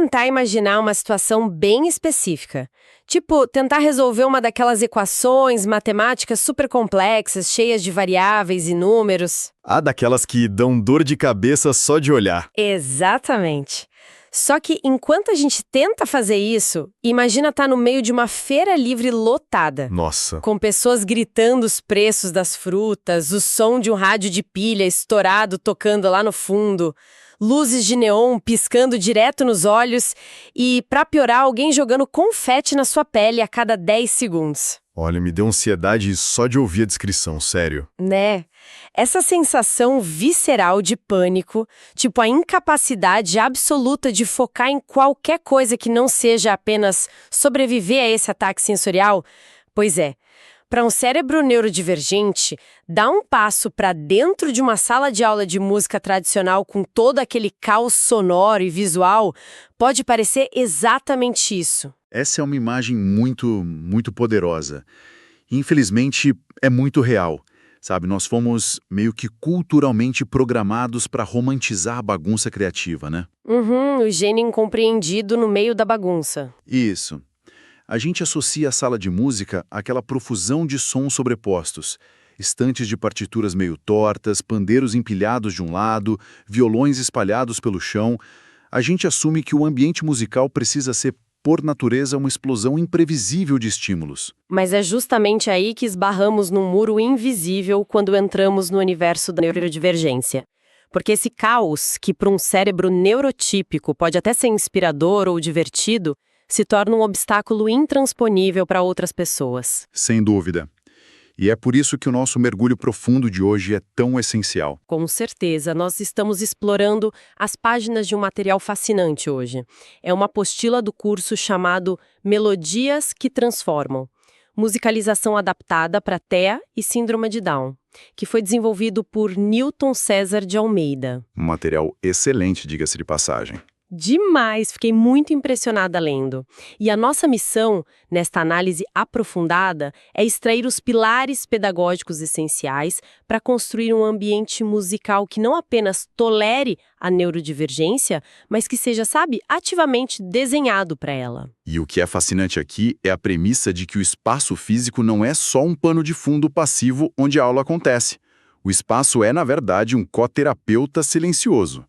tentar imaginar uma situação bem específica. Tipo, tentar resolver uma daquelas equações matemáticas super complexas, cheias de variáveis e números. Daquelas que dão dor de cabeça só de olhar. Exatamente. Só que enquanto a gente tenta fazer isso, imagina estar no meio de uma feira livre lotada. Nossa. Com pessoas gritando os preços das frutas, o som de um rádio de pilha estourado tocando lá no fundo, luzes de neon piscando direto nos olhos e, pra piorar, alguém jogando confete na sua pele a cada 10 segundos. Olha, me deu ansiedade só de ouvir a descrição, sério. Né? Essa sensação visceral de pânico, tipo a incapacidade absoluta de focar em qualquer coisa que não seja apenas sobreviver a esse ataque sensorial, pois é. Para um cérebro neurodivergente, dar um passo para dentro de uma sala de aula de música tradicional com todo aquele caos sonoro e visual pode parecer exatamente isso. Essa é uma imagem muito poderosa. Infelizmente, é muito real. Sabe, nós fomos meio que culturalmente programados para romantizar a bagunça criativa, né? O gênio incompreendido no meio da bagunça. Isso. A gente associa a sala de música àquela profusão de sons sobrepostos. Estantes de partituras meio tortas, pandeiros empilhados de um lado, violões espalhados pelo chão. A gente assume que o ambiente musical precisa ser, por natureza, uma explosão imprevisível de estímulos. Mas é justamente aí que esbarramos num muro invisível quando entramos no universo da neurodivergência. Porque esse caos, que para um cérebro neurotípico pode até ser inspirador ou divertido, se torna um obstáculo intransponível para outras pessoas. Sem dúvida. E é por isso que o nosso mergulho profundo de hoje é tão essencial. Com certeza, nós estamos explorando as páginas de um material fascinante hoje. É uma apostila do curso chamado Melodias que Transformam, musicalização adaptada para TEA e Síndrome de Down, que foi desenvolvido por Newton César de Almeida. Um material excelente, diga-se de passagem. Demais, fiquei muito impressionada lendo. E a nossa missão, nesta análise aprofundada, é extrair os pilares pedagógicos essenciais para construir um ambiente musical que não apenas tolere a neurodivergência, mas que seja, sabe, ativamente desenhado para ela. E o que é fascinante aqui é a premissa de que o espaço físico não é só um pano de fundo passivo onde a aula acontece. O espaço é, na verdade, um coterapeuta silencioso.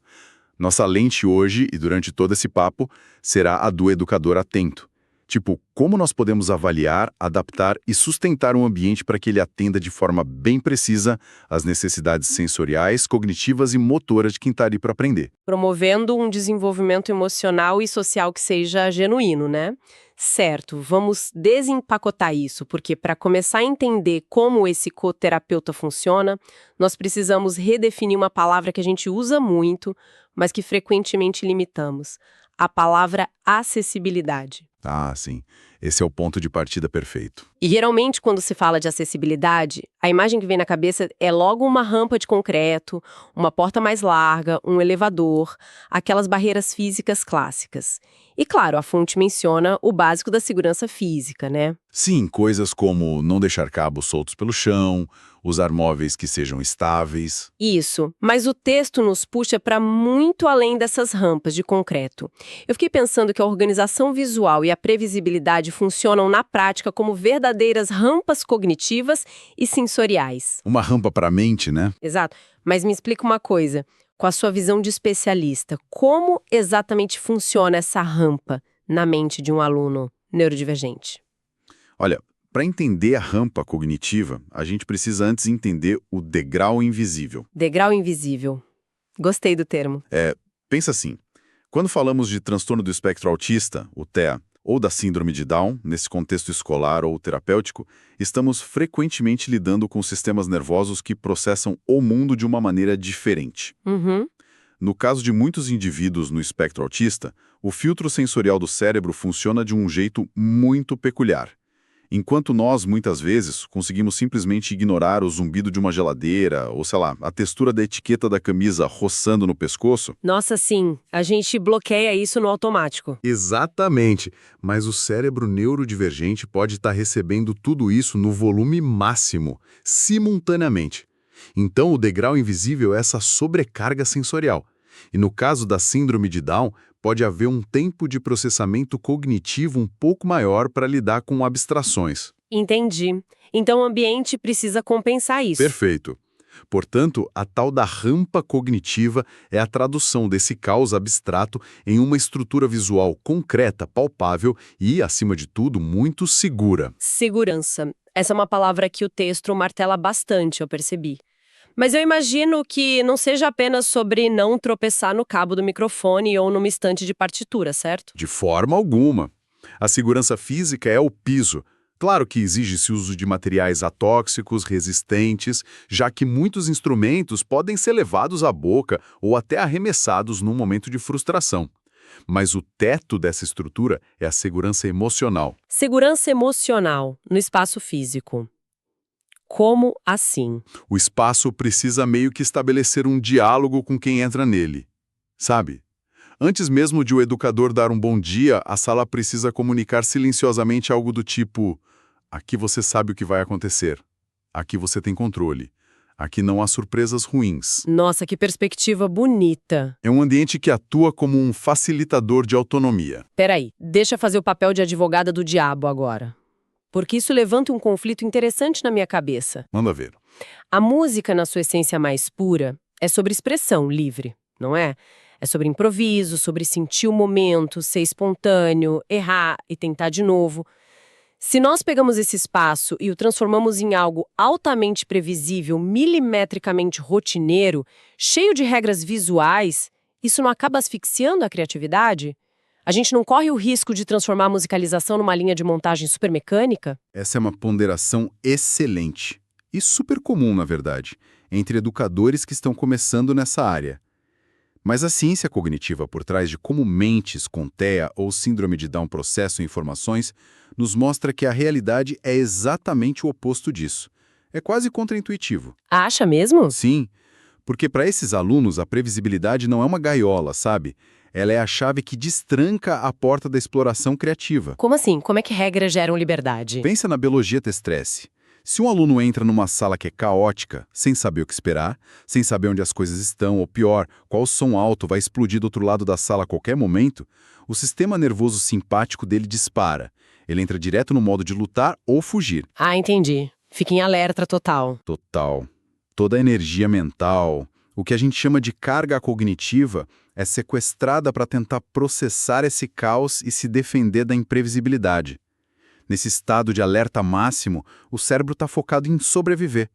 Nossa lente hoje, e durante todo esse papo, será a do educador atento. Tipo, como nós podemos avaliar, adaptar e sustentar um ambiente para que ele atenda de forma bem precisa às necessidades sensoriais, cognitivas e motoras de quem está ali para aprender. Promovendo um desenvolvimento emocional e social que seja genuíno, né? Certo, vamos desempacotar isso, porque para começar a entender como esse coterapeuta funciona, nós precisamos redefinir uma palavra que a gente usa muito, mas que frequentemente limitamos: a palavra acessibilidade. Ah, sim. Esse é o ponto de partida perfeito. E geralmente, quando se fala de acessibilidade, a imagem que vem na cabeça é logo uma rampa de concreto, uma porta mais larga, um elevador, aquelas barreiras físicas clássicas. E claro, a fonte menciona o básico da segurança física, né? Sim, coisas como não deixar cabos soltos pelo chão, usar móveis que sejam estáveis. Isso, mas o texto nos puxa para muito além dessas rampas de concreto. Eu fiquei pensando que a organização visual e a previsibilidade funcionam na prática como verdadeiras rampas cognitivas e sensoriais. Uma rampa para a mente, né? Exato, mas me explica uma coisa, com a sua visão de especialista, como exatamente funciona essa rampa na mente de um aluno neurodivergente? Olha, para entender a rampa cognitiva, a gente precisa antes entender o degrau invisível. Degrau invisível. Gostei do termo. Pensa assim, quando falamos de transtorno do espectro autista, o TEA, ou da síndrome de Down, nesse contexto escolar ou terapêutico, estamos frequentemente lidando com sistemas nervosos que processam o mundo de uma maneira diferente. No caso de muitos indivíduos no espectro autista, o filtro sensorial do cérebro funciona de um jeito muito peculiar. Enquanto nós, muitas vezes, conseguimos simplesmente ignorar o zumbido de uma geladeira ou, sei lá, a textura da etiqueta da camisa roçando no pescoço. Nossa, sim, a gente bloqueia isso no automático. Exatamente, mas o cérebro neurodivergente pode estar recebendo tudo isso no volume máximo, simultaneamente. Então, o degrau invisível é essa sobrecarga sensorial. E no caso da síndrome de Down, pode haver um tempo de processamento cognitivo um pouco maior para lidar com abstrações. Entendi. Então o ambiente precisa compensar isso. Perfeito. Portanto, a tal da rampa cognitiva é a tradução desse caos abstrato em uma estrutura visual concreta, palpável e, acima de tudo, muito segura. Segurança. Essa é uma palavra que o texto martela bastante, eu percebi. Mas eu imagino que não seja apenas sobre não tropeçar no cabo do microfone ou numa estante de partitura, certo? De forma alguma. A segurança física é o piso. Claro que exige-se uso de materiais atóxicos, resistentes, já que muitos instrumentos podem ser levados à boca ou até arremessados num momento de frustração. Mas o teto dessa estrutura é a segurança emocional. Segurança emocional no espaço físico. Como assim? O espaço precisa meio que estabelecer um diálogo com quem entra nele. Sabe? Antes mesmo de o educador dar um bom dia, a sala precisa comunicar silenciosamente algo do tipo: aqui você sabe o que vai acontecer. Aqui você tem controle. Aqui não há surpresas ruins. Nossa, que perspectiva bonita. É um ambiente que atua como um facilitador de autonomia. Peraí, deixa eu fazer o papel de advogada do diabo agora. Porque isso levanta um conflito interessante na minha cabeça. Manda ver. A música, na sua essência mais pura, é sobre expressão livre, não é? É sobre improviso, sobre sentir o momento, ser espontâneo, errar e tentar de novo. Se nós pegamos esse espaço e o transformamos em algo altamente previsível, milimetricamente rotineiro, cheio de regras visuais, isso não acaba asfixiando a criatividade? A gente não corre o risco de transformar a musicalização numa linha de montagem super mecânica? Essa é uma ponderação excelente e super comum, na verdade, entre educadores que estão começando nessa área. Mas a ciência cognitiva por trás de como mentes com TEA ou síndrome de Down processam informações nos mostra que a realidade é exatamente o oposto disso. É quase contraintuitivo. Acha mesmo? Sim, porque para esses alunos a previsibilidade não é uma gaiola, sabe? Ela é a chave que destranca a porta da exploração criativa. Como assim? Como é que regras geram liberdade? Pensa na biologia estresse. Se um aluno entra numa sala que é caótica, sem saber o que esperar, sem saber onde as coisas estão, ou pior, qual som alto vai explodir do outro lado da sala a qualquer momento, o sistema nervoso simpático dele dispara. Ele entra direto no modo de lutar ou fugir. Ah, entendi. Fica em alerta total. Total. Toda a energia mental, o que a gente chama de carga cognitiva, é sequestrada para tentar processar esse caos e se defender da imprevisibilidade. Nesse estado de alerta máximo, o cérebro está focado em sobreviver.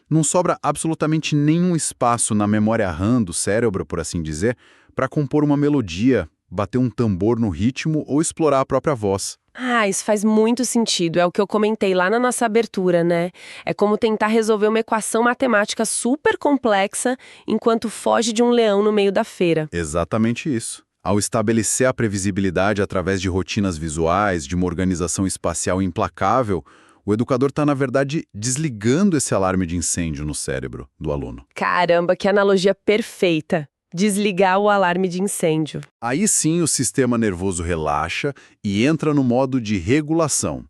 Não sobra absolutamente nenhum espaço na memória RAM do cérebro, por assim dizer, para compor uma melodia, bater um tambor no ritmo ou explorar a própria voz. Ah, isso faz muito sentido. É o que eu comentei lá na nossa abertura, né? É como tentar resolver uma equação matemática super complexa enquanto foge de um leão no meio da feira. Exatamente isso. Ao estabelecer a previsibilidade através de rotinas visuais, de uma organização espacial implacável, o educador está, na verdade, desligando esse alarme de incêndio no cérebro do aluno. Caramba, que analogia perfeita! Desligar o alarme de incêndio. Aí sim o sistema nervoso relaxa e entra no modo de regulação.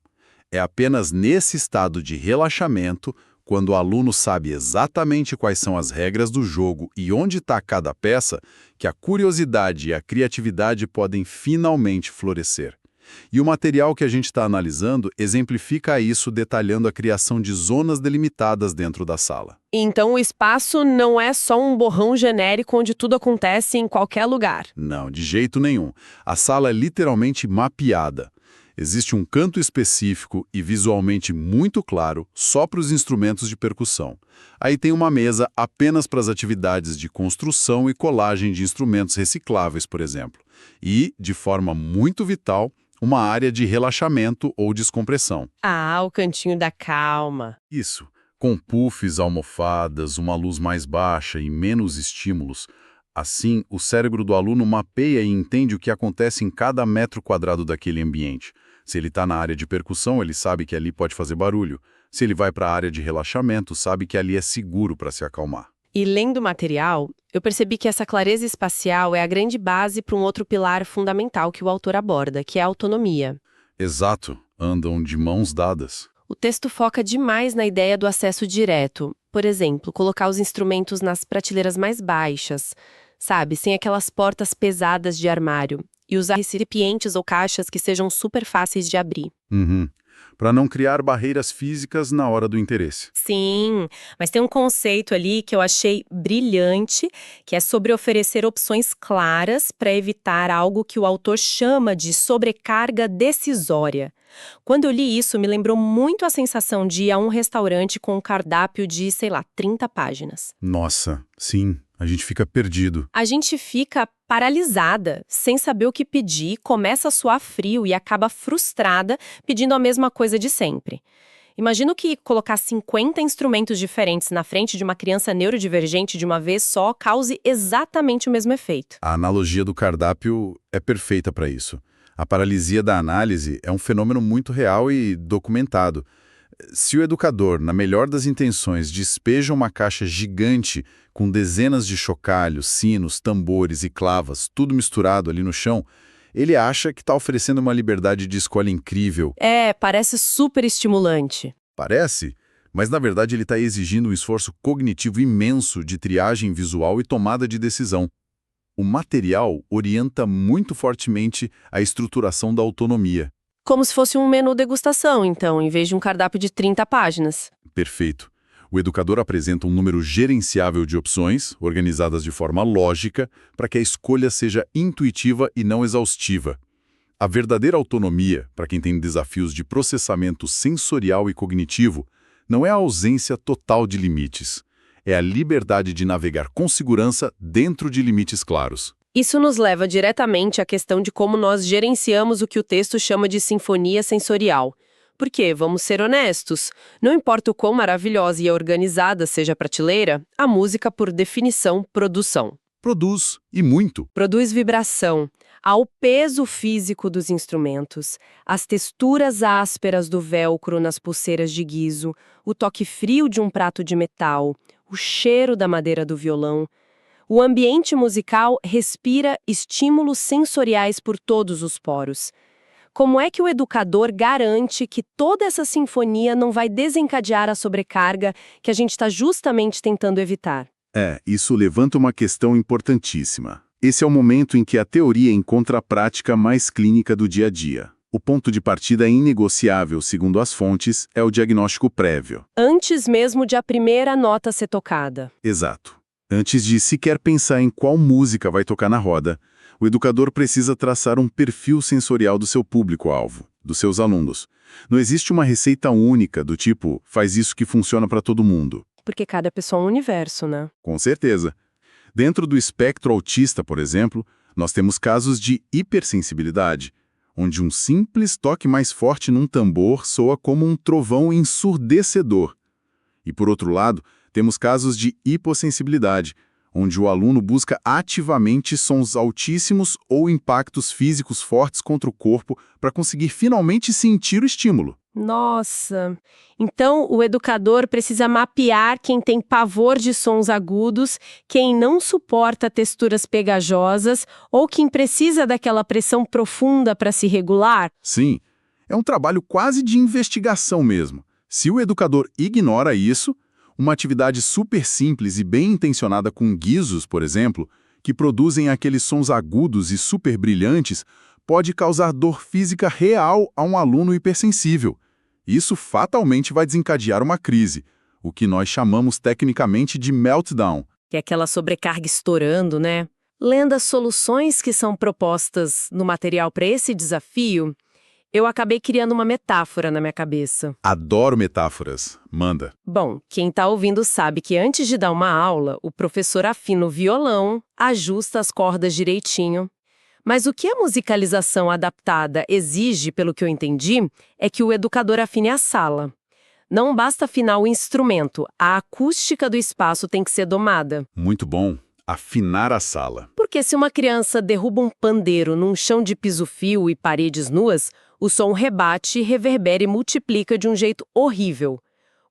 É apenas nesse estado de relaxamento, quando o aluno sabe exatamente quais são as regras do jogo e onde está cada peça, que a curiosidade e a criatividade podem finalmente florescer. E o material que a gente está analisando exemplifica isso detalhando a criação de zonas delimitadas dentro da sala. Então o espaço não é só um borrão genérico onde tudo acontece em qualquer lugar. Não, de jeito nenhum. A sala é literalmente mapeada. Existe um canto específico e visualmente muito claro só para os instrumentos de percussão. Aí tem uma mesa apenas para as atividades de construção e colagem de instrumentos recicláveis, por exemplo. E, de forma muito vital, uma área de relaxamento ou descompressão. Ah, o cantinho da calma. Isso. Com puffs, almofadas, uma luz mais baixa e menos estímulos. Assim, o cérebro do aluno mapeia e entende o que acontece em cada metro quadrado daquele ambiente. Se ele está na área de percussão, ele sabe que ali pode fazer barulho. Se ele vai para a área de relaxamento, sabe que ali é seguro para se acalmar. E lendo o material, eu percebi que essa clareza espacial é a grande base para um outro pilar fundamental que o autor aborda, que é a autonomia. Exato. Andam de mãos dadas. O texto foca demais na ideia do acesso direto. Por exemplo, colocar os instrumentos nas prateleiras mais baixas, sabe? Sem aquelas portas pesadas de armário. E usar recipientes ou caixas que sejam super fáceis de abrir. Para não criar barreiras físicas na hora do interesse. Sim, mas tem um conceito ali que eu achei brilhante, que é sobre oferecer opções claras para evitar algo que o autor chama de sobrecarga decisória. Quando eu li isso, me lembrou muito a sensação de ir a um restaurante com um cardápio de, 30 páginas. Nossa, sim, a gente fica perdido. A gente fica paralisada, sem saber o que pedir, começa a suar frio e acaba frustrada pedindo a mesma coisa de sempre. Imagino que colocar 50 instrumentos diferentes na frente de uma criança neurodivergente de uma vez só cause exatamente o mesmo efeito. A analogia do cardápio é perfeita para isso. A paralisia da análise é um fenômeno muito real e documentado. Se o educador, na melhor das intenções, despeja uma caixa gigante com dezenas de chocalhos, sinos, tambores e clavas, tudo misturado ali no chão, ele acha que está oferecendo uma liberdade de escolha incrível. Parece super estimulante. Parece, mas na verdade ele está exigindo um esforço cognitivo imenso de triagem visual e tomada de decisão. O material orienta muito fortemente a estruturação da autonomia. Como se fosse um menu degustação, então, em vez de um cardápio de 30 páginas. Perfeito. O educador apresenta um número gerenciável de opções, organizadas de forma lógica, para que a escolha seja intuitiva e não exaustiva. A verdadeira autonomia, para quem tem desafios de processamento sensorial e cognitivo, não é a ausência total de limites. É a liberdade de navegar com segurança dentro de limites claros. Isso nos leva diretamente à questão de como nós gerenciamos o que o texto chama de sinfonia sensorial. Porque, vamos ser honestos, não importa o quão maravilhosa e organizada seja a prateleira, a música, por definição, produção. Produz, e muito. Produz vibração. Há o peso físico dos instrumentos, as texturas ásperas do velcro nas pulseiras de guizo, o toque frio de um prato de metal, o cheiro da madeira do violão. O ambiente musical respira estímulos sensoriais por todos os poros. Como é que o educador garante que toda essa sinfonia não vai desencadear a sobrecarga que a gente está justamente tentando evitar? Isso levanta uma questão importantíssima. Esse é o momento em que a teoria encontra a prática mais clínica do dia a dia. O ponto de partida inegociável, segundo as fontes, é o diagnóstico prévio. Antes mesmo de a primeira nota ser tocada. Exato. Antes de sequer pensar em qual música vai tocar na roda, o educador precisa traçar um perfil sensorial do seu público-alvo, dos seus alunos. Não existe uma receita única do tipo, faz isso que funciona para todo mundo. Porque cada pessoa é um universo, né? Com certeza. Dentro do espectro autista, por exemplo, nós temos casos de hipersensibilidade, onde um simples toque mais forte num tambor soa como um trovão ensurdecedor. E, por outro lado, temos casos de hipossensibilidade, onde o aluno busca ativamente sons altíssimos ou impactos físicos fortes contra o corpo para conseguir finalmente sentir o estímulo. Nossa! Então, o educador precisa mapear quem tem pavor de sons agudos, quem não suporta texturas pegajosas ou quem precisa daquela pressão profunda para se regular? Sim, é um trabalho quase de investigação mesmo. Se o educador ignora isso, uma atividade super simples e bem intencionada com guizos, por exemplo, que produzem aqueles sons agudos e super brilhantes, pode causar dor física real a um aluno hipersensível. Isso fatalmente vai desencadear uma crise, o que nós chamamos tecnicamente de meltdown. Que é aquela sobrecarga estourando, né? Lendo as soluções que são propostas no material para esse desafio, eu acabei criando uma metáfora na minha cabeça. Adoro metáforas. Manda. Bom, quem está ouvindo sabe que antes de dar uma aula, o professor afina o violão, ajusta as cordas direitinho. Mas o que a musicalização adaptada exige, pelo que eu entendi, é que o educador afine a sala. Não basta afinar o instrumento, a acústica do espaço tem que ser domada. Muito bom. Afinar a sala. Porque se uma criança derruba um pandeiro num chão de piso-fio e paredes nuas, o som rebate, reverbera e multiplica de um jeito horrível.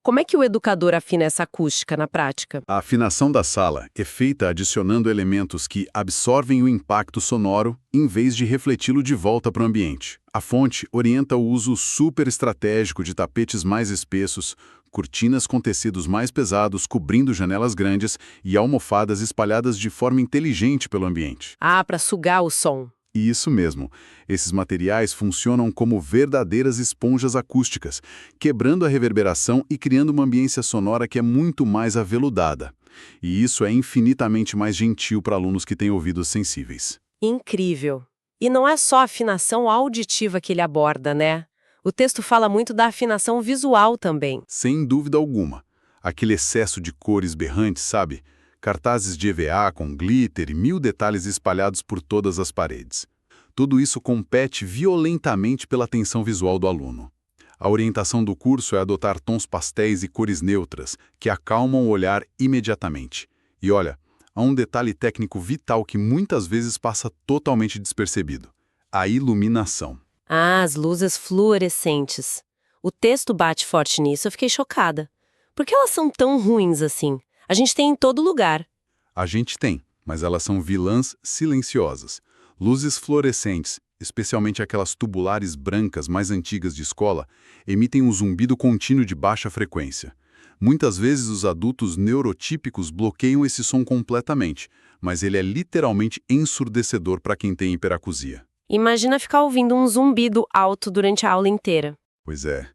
Como é que o educador afina essa acústica na prática? A afinação da sala é feita adicionando elementos que absorvem o impacto sonoro em vez de refleti-lo de volta para o ambiente. A fonte orienta o uso super estratégico de tapetes mais espessos, cortinas com tecidos mais pesados cobrindo janelas grandes e almofadas espalhadas de forma inteligente pelo ambiente. Ah, para sugar o som. E isso mesmo, esses materiais funcionam como verdadeiras esponjas acústicas, quebrando a reverberação e criando uma ambiência sonora que é muito mais aveludada. E isso é infinitamente mais gentil para alunos que têm ouvidos sensíveis. Incrível. E não é só a afinação auditiva que ele aborda, né? O texto fala muito da afinação visual também. Sem dúvida alguma. Aquele excesso de cores berrantes, sabe? Cartazes de EVA com glitter e 1000 detalhes espalhados por todas as paredes. Tudo isso compete violentamente pela atenção visual do aluno. A orientação do curso é adotar tons pastéis e cores neutras, que acalmam o olhar imediatamente. E olha, há um detalhe técnico vital que muitas vezes passa totalmente despercebido: a iluminação. Ah, as luzes fluorescentes. O texto bate forte nisso, eu fiquei chocada. Por que elas são tão ruins assim? A gente tem em todo lugar. A gente tem, mas elas são vilãs silenciosas. Luzes fluorescentes, especialmente aquelas tubulares brancas mais antigas de escola, emitem um zumbido contínuo de baixa frequência. Muitas vezes os adultos neurotípicos bloqueiam esse som completamente, mas ele é literalmente ensurdecedor para quem tem hiperacusia. Imagina ficar ouvindo um zumbido alto durante a aula inteira. Pois é.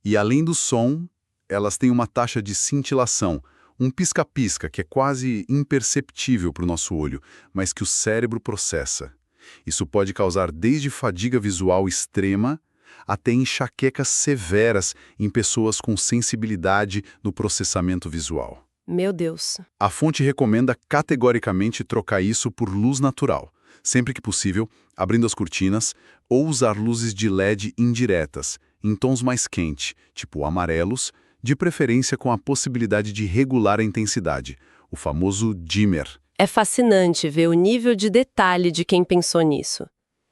E além do som, elas têm uma taxa de cintilação, um pisca-pisca que é quase imperceptível para o nosso olho, mas que o cérebro processa. Isso pode causar desde fadiga visual extrema até enxaquecas severas em pessoas com sensibilidade no processamento visual. Meu Deus. A fonte recomenda categoricamente trocar isso por luz natural, sempre que possível, abrindo as cortinas, ou usar luzes de LED indiretas, em tons mais quentes, tipo amarelos, de preferência com a possibilidade de regular a intensidade, o famoso dimmer. É fascinante ver o nível de detalhe de quem pensou nisso.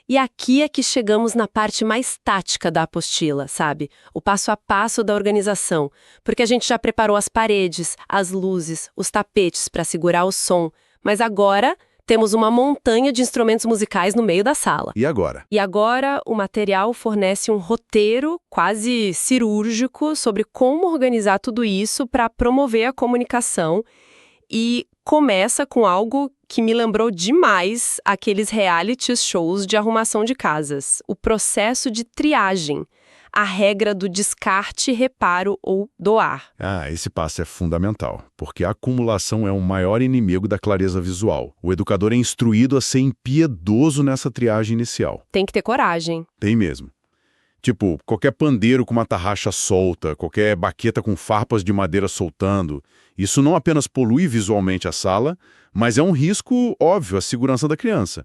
E aqui é que chegamos na parte mais tática da apostila, sabe? O passo a passo da organização, porque a gente já preparou as paredes, as luzes, os tapetes para segurar o som, mas agora temos uma montanha de instrumentos musicais no meio da sala. E agora? E agora o material fornece um roteiro quase cirúrgico sobre como organizar tudo isso para promover a comunicação e começa com algo que me lembrou demais aqueles reality shows de arrumação de casas, o processo de triagem, a regra do descarte, reparo ou doar. Esse passo é fundamental, porque a acumulação é o maior inimigo da clareza visual. O educador é instruído a ser impiedoso nessa triagem inicial. Tem que ter coragem. Tem mesmo. Tipo, qualquer pandeiro com uma tarraxa solta, qualquer baqueta com farpas de madeira soltando, isso não apenas polui visualmente a sala, mas é um risco óbvio à segurança da criança.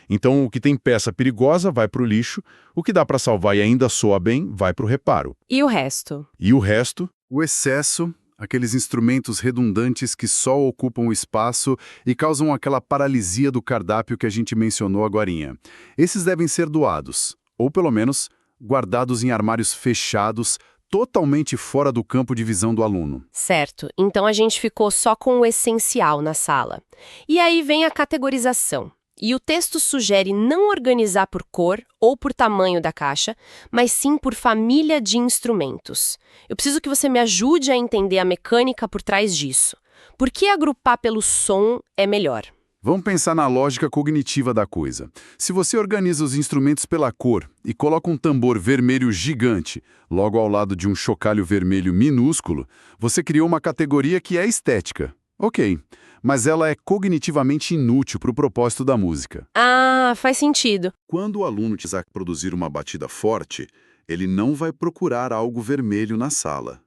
Então, o que tem peça perigosa vai para o lixo, o que dá para salvar e ainda soa bem, vai para o reparo. E o resto? E o resto? O excesso, aqueles instrumentos redundantes que só ocupam o espaço e causam aquela paralisia do cardápio que a gente mencionou agorinha. Esses devem ser doados, ou pelo menos guardados em armários fechados, totalmente fora do campo de visão do aluno. Certo, então a gente ficou só com o essencial na sala. E aí vem a categorização. E o texto sugere não organizar por cor ou por tamanho da caixa, mas sim por família de instrumentos. Eu preciso que você me ajude a entender a mecânica por trás disso. Por que agrupar pelo som é melhor? Vamos pensar na lógica cognitiva da coisa. Se você organiza os instrumentos pela cor e coloca um tambor vermelho gigante logo ao lado de um chocalho vermelho minúsculo, você criou uma categoria que é estética. Ok, mas ela é cognitivamente inútil para o propósito da música. Ah, faz sentido. Quando o aluno quiser produzir uma batida forte, ele não vai procurar algo vermelho na sala.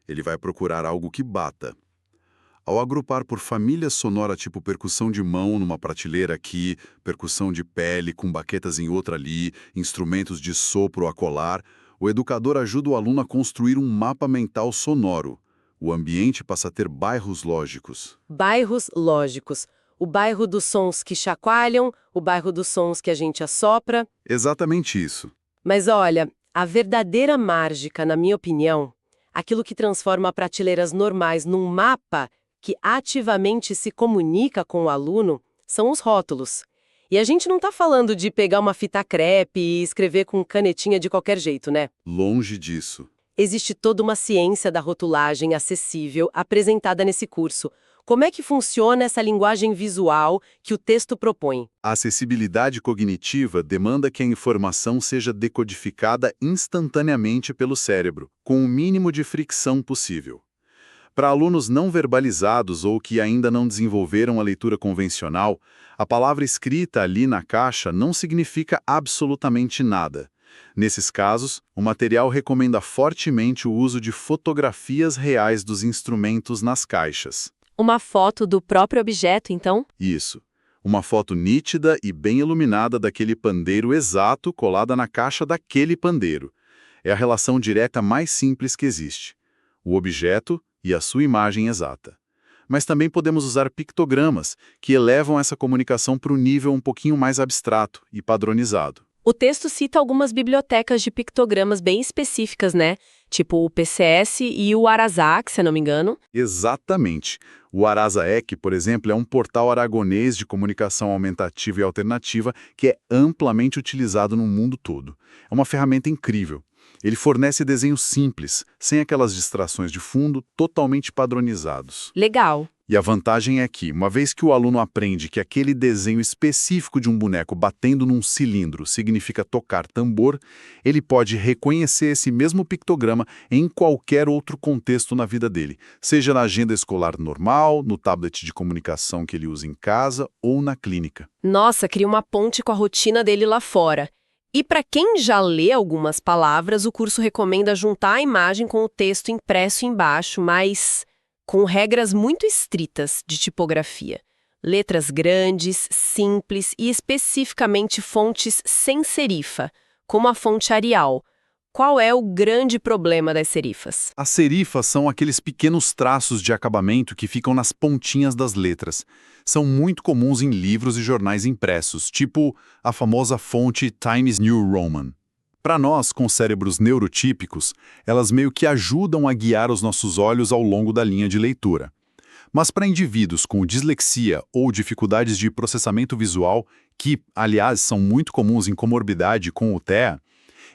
Ele vai procurar algo que bata. Ao agrupar por família sonora tipo percussão de mão numa prateleira aqui, percussão de pele com baquetas em outra ali, instrumentos de sopro a colar, o educador ajuda o aluno a construir um mapa mental sonoro. O ambiente passa a ter bairros lógicos. Bairros lógicos. O bairro dos sons que chacoalham, o bairro dos sons que a gente assopra. Exatamente isso. Mas olha, a verdadeira mágica, na minha opinião, aquilo que transforma prateleiras normais num mapa que ativamente se comunica com o aluno, são os rótulos. E a gente não está falando de pegar uma fita crepe e escrever com canetinha de qualquer jeito, né? Longe disso. Existe toda uma ciência da rotulagem acessível apresentada nesse curso. Como é que funciona essa linguagem visual que o texto propõe? A acessibilidade cognitiva demanda que a informação seja decodificada instantaneamente pelo cérebro, com o mínimo de fricção possível. Para alunos não verbalizados ou que ainda não desenvolveram a leitura convencional, a palavra escrita ali na caixa não significa absolutamente nada. Nesses casos, o material recomenda fortemente o uso de fotografias reais dos instrumentos nas caixas. Uma foto do próprio objeto, então? Isso. Uma foto nítida e bem iluminada daquele pandeiro exato colada na caixa daquele pandeiro. É a relação direta mais simples que existe. O objeto e a sua imagem exata. Mas também podemos usar pictogramas, que elevam essa comunicação para um nível um pouquinho mais abstrato e padronizado. O texto cita algumas bibliotecas de pictogramas bem específicas, né? Tipo o PCS e o Arasac, se eu não me engano. Exatamente. O Arasaec, por exemplo, é um portal aragonês de comunicação aumentativa e alternativa que é amplamente utilizado no mundo todo. É uma ferramenta incrível. Ele fornece desenhos simples, sem aquelas distrações de fundo, totalmente padronizados. Legal. E a vantagem é que, uma vez que o aluno aprende que aquele desenho específico de um boneco batendo num cilindro significa tocar tambor, ele pode reconhecer esse mesmo pictograma em qualquer outro contexto na vida dele, seja na agenda escolar normal, no tablet de comunicação que ele usa em casa ou na clínica. Nossa, cria uma ponte com a rotina dele lá fora. E para quem já lê algumas palavras, o curso recomenda juntar a imagem com o texto impresso embaixo, mas com regras muito estritas de tipografia. Letras grandes, simples e especificamente fontes sem serifa, como a fonte Arial. Qual é o grande problema das serifas? As serifas são aqueles pequenos traços de acabamento que ficam nas pontinhas das letras. São muito comuns em livros e jornais impressos, tipo a famosa fonte Times New Roman. Para nós, com cérebros neurotípicos, elas meio que ajudam a guiar os nossos olhos ao longo da linha de leitura. Mas para indivíduos com dislexia ou dificuldades de processamento visual, que, aliás, são muito comuns em comorbidade com o TEA,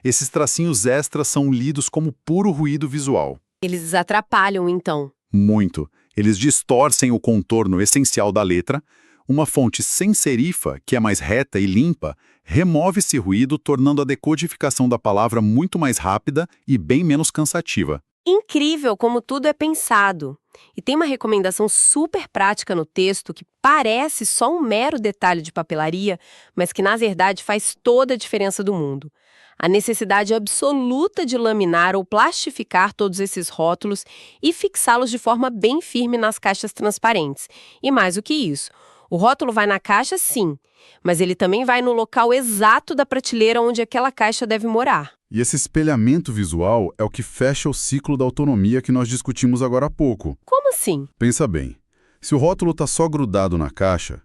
esses tracinhos extras são lidos como puro ruído visual. Eles atrapalham, então. Muito. Eles distorcem o contorno essencial da letra. Uma fonte sem serifa, que é mais reta e limpa, remove esse ruído, tornando a decodificação da palavra muito mais rápida e bem menos cansativa. Incrível como tudo é pensado. E tem uma recomendação super prática no texto que parece só um mero detalhe de papelaria, mas que na verdade faz toda a diferença do mundo. A necessidade absoluta de laminar ou plastificar todos esses rótulos e fixá-los de forma bem firme nas caixas transparentes. E mais do que isso, o rótulo vai na caixa, sim, mas ele também vai no local exato da prateleira onde aquela caixa deve morar. E esse espelhamento visual é o que fecha o ciclo da autonomia que nós discutimos agora há pouco. Como assim? Pensa bem, se o rótulo está só grudado na caixa,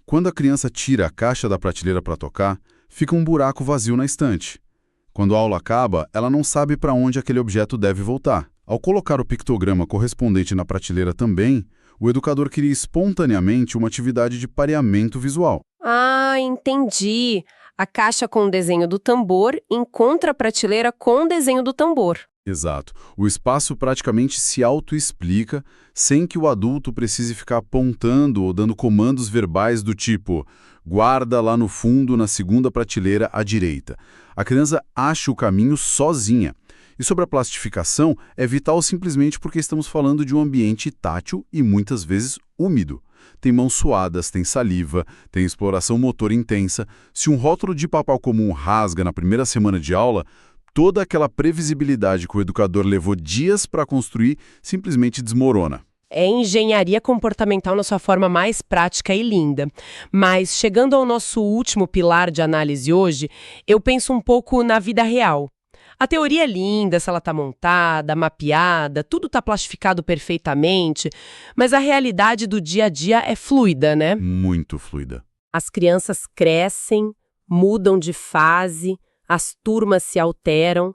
quando a criança tira a caixa da prateleira para tocar, fica um buraco vazio na estante. Quando a aula acaba, ela não sabe para onde aquele objeto deve voltar. Ao colocar o pictograma correspondente na prateleira também, o educador cria espontaneamente uma atividade de pareamento visual. Ah, entendi. A caixa com o desenho do tambor encontra a prateleira com o desenho do tambor. Exato. O espaço praticamente se autoexplica sem que o adulto precise ficar apontando ou dando comandos verbais do tipo guarda lá no fundo na segunda prateleira à direita. A criança acha o caminho sozinha. E sobre a plastificação, é vital simplesmente porque estamos falando de um ambiente tátil e muitas vezes úmido. Tem mãos suadas, tem saliva, tem exploração motor intensa. Se um rótulo de papel comum rasga na primeira semana de aula, toda aquela previsibilidade que o educador levou dias para construir simplesmente desmorona. É engenharia comportamental na sua forma mais prática e linda. Mas, chegando ao nosso último pilar de análise hoje, eu penso um pouco na vida real. A teoria é linda, se ela está montada, mapeada, tudo está plastificado perfeitamente, mas a realidade do dia a dia é fluida, né? Muito fluida. As crianças crescem, mudam de fase, as turmas se alteram,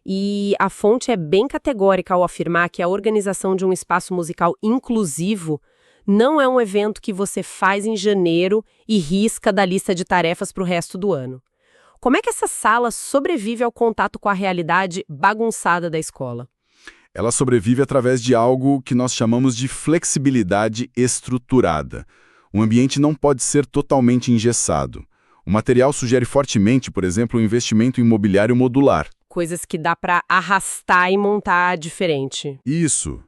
e a fonte é bem categórica ao afirmar que a organização de um espaço musical inclusivo não é um evento que você faz em janeiro e risca da lista de tarefas para o resto do ano. como é que essa sala sobrevive ao contato com a realidade bagunçada da escola? Ela sobrevive através de algo que nós chamamos de flexibilidade estruturada. O ambiente não pode ser totalmente engessado. O material sugere fortemente, por exemplo, o investimento em mobiliário modular. Coisas que dá para arrastar e montar diferente. Isso.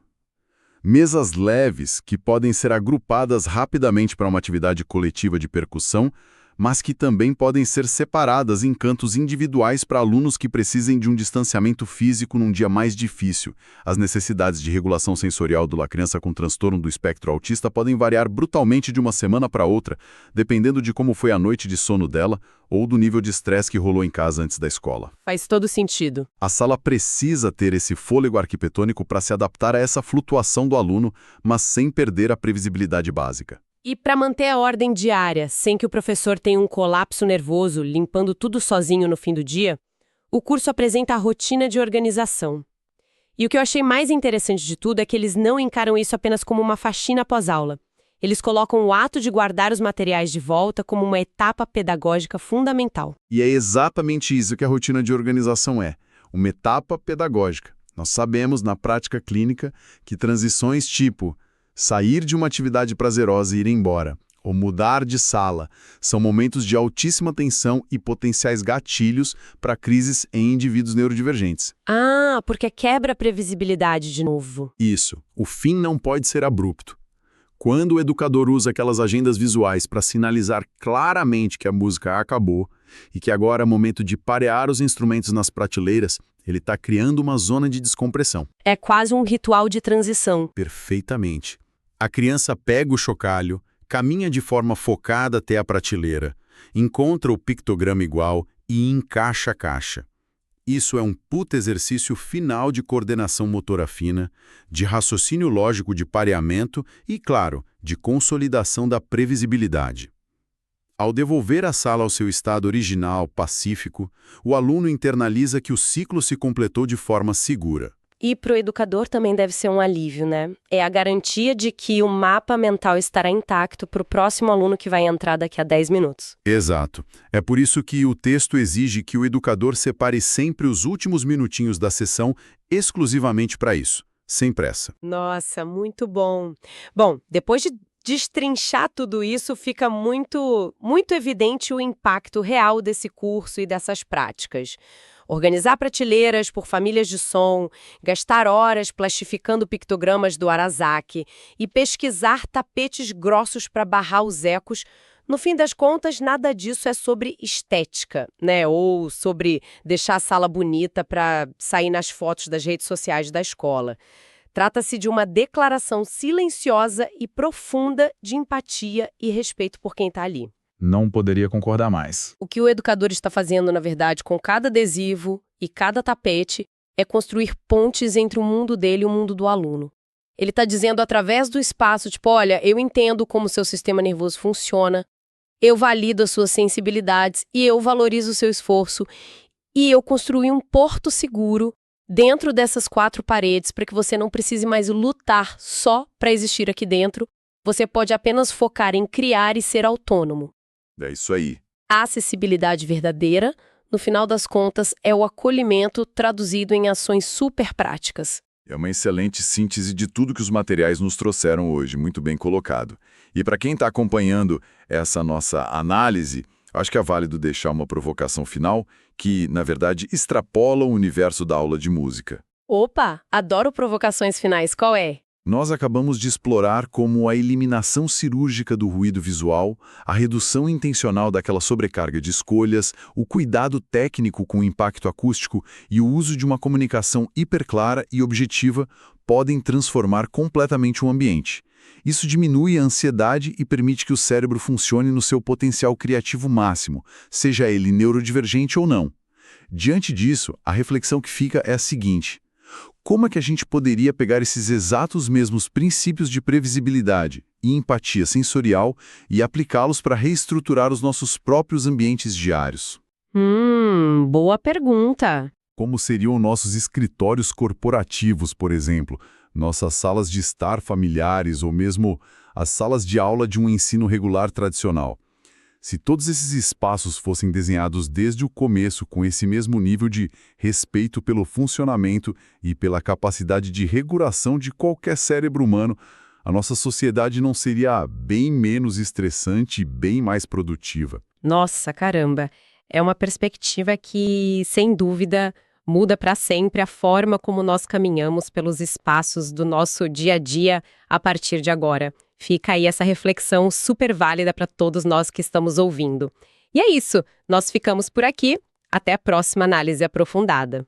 Mesas leves que podem ser agrupadas rapidamente para uma atividade coletiva de percussão, mas que também podem ser separadas em cantos individuais para alunos que precisem de um distanciamento físico num dia mais difícil. As necessidades de regulação sensorial de uma criança com transtorno do espectro autista podem variar brutalmente de uma semana para outra, dependendo de como foi a noite de sono dela ou do nível de estresse que rolou em casa antes da escola. Faz todo sentido. A sala precisa ter esse fôlego arquitetônico para se adaptar a essa flutuação do aluno, mas sem perder a previsibilidade básica. E para manter a ordem diária, sem que o professor tenha um colapso nervoso, limpando tudo sozinho no fim do dia, o curso apresenta a rotina de organização. E o que eu achei mais interessante de tudo é que eles não encaram isso apenas como uma faxina pós-aula. Eles colocam o ato de guardar os materiais de volta como uma etapa pedagógica fundamental. E é exatamente isso que a rotina de organização é, uma etapa pedagógica. Nós sabemos, na prática clínica, que transições tipo sair de uma atividade prazerosa e ir embora, ou mudar de sala, são momentos de altíssima tensão e potenciais gatilhos para crises em indivíduos neurodivergentes. Ah, porque quebra a previsibilidade de novo. Isso. O fim não pode ser abrupto. Quando o educador usa aquelas agendas visuais para sinalizar claramente que a música acabou e que agora é momento de parear os instrumentos nas prateleiras, ele está criando uma zona de descompressão. É quase um ritual de transição. Perfeitamente. A criança pega o chocalho, caminha de forma focada até a prateleira, encontra o pictograma igual e encaixa a caixa. Isso é um puta exercício final de coordenação motora fina, de raciocínio lógico de pareamento e, claro, de consolidação da previsibilidade. Ao devolver a sala ao seu estado original, pacífico, o aluno internaliza que o ciclo se completou de forma segura. E para o educador também deve ser um alívio, né? É a garantia de que o mapa mental estará intacto para o próximo aluno que vai entrar daqui a 10 minutos. Exato. É por isso que o texto exige que o educador separe sempre os últimos minutinhos da sessão exclusivamente para isso, sem pressa. Nossa, muito bom. Bom, depois de destrinchar tudo isso, fica muito evidente o impacto real desse curso e dessas práticas. Organizar prateleiras por famílias de som, gastar horas plastificando pictogramas do Arazaki e pesquisar tapetes grossos para barrar os ecos. No fim das contas, nada disso é sobre estética, né? Ou sobre deixar a sala bonita para sair nas fotos das redes sociais da escola. Trata-se de uma declaração silenciosa e profunda de empatia e respeito por quem está ali. Não poderia concordar mais. O que o educador está fazendo, na verdade, com cada adesivo e cada tapete, é construir pontes entre o mundo dele e o mundo do aluno. Ele está dizendo através do espaço, tipo, olha, eu entendo como o seu sistema nervoso funciona, eu valido as suas sensibilidades e eu valorizo o seu esforço, e eu construí um porto seguro dentro dessas 4 paredes para que você não precise mais lutar só para existir aqui dentro, você pode apenas focar em criar e ser autônomo. É isso aí. A acessibilidade verdadeira, no final das contas, é o acolhimento traduzido em ações super práticas. É uma excelente síntese de tudo que os materiais nos trouxeram hoje, muito bem colocado. E para quem está acompanhando essa nossa análise, acho que é válido deixar uma provocação final que, na verdade, extrapola o universo da aula de música. Opa, adoro provocações finais, qual é? Nós acabamos de explorar como a eliminação cirúrgica do ruído visual, a redução intencional daquela sobrecarga de escolhas, o cuidado técnico com o impacto acústico e o uso de uma comunicação hiperclara e objetiva podem transformar completamente o ambiente. Isso diminui a ansiedade e permite que o cérebro funcione no seu potencial criativo máximo, seja ele neurodivergente ou não. Diante disso, a reflexão que fica é a seguinte: como é que a gente poderia pegar esses exatos mesmos princípios de previsibilidade e empatia sensorial e aplicá-los para reestruturar os nossos próprios ambientes diários? Boa pergunta. Como seriam nossos escritórios corporativos, por exemplo, nossas salas de estar familiares ou mesmo as salas de aula de um ensino regular tradicional? Se todos esses espaços fossem desenhados desde o começo com esse mesmo nível de respeito pelo funcionamento e pela capacidade de regulação de qualquer cérebro humano, a nossa sociedade não seria bem menos estressante e bem mais produtiva. Nossa, caramba! É uma perspectiva que, sem dúvida, muda para sempre a forma como nós caminhamos pelos espaços do nosso dia a dia a partir de agora. Fica aí essa reflexão super válida para todos nós que estamos ouvindo. E é isso, nós ficamos por aqui. Até a próxima análise aprofundada.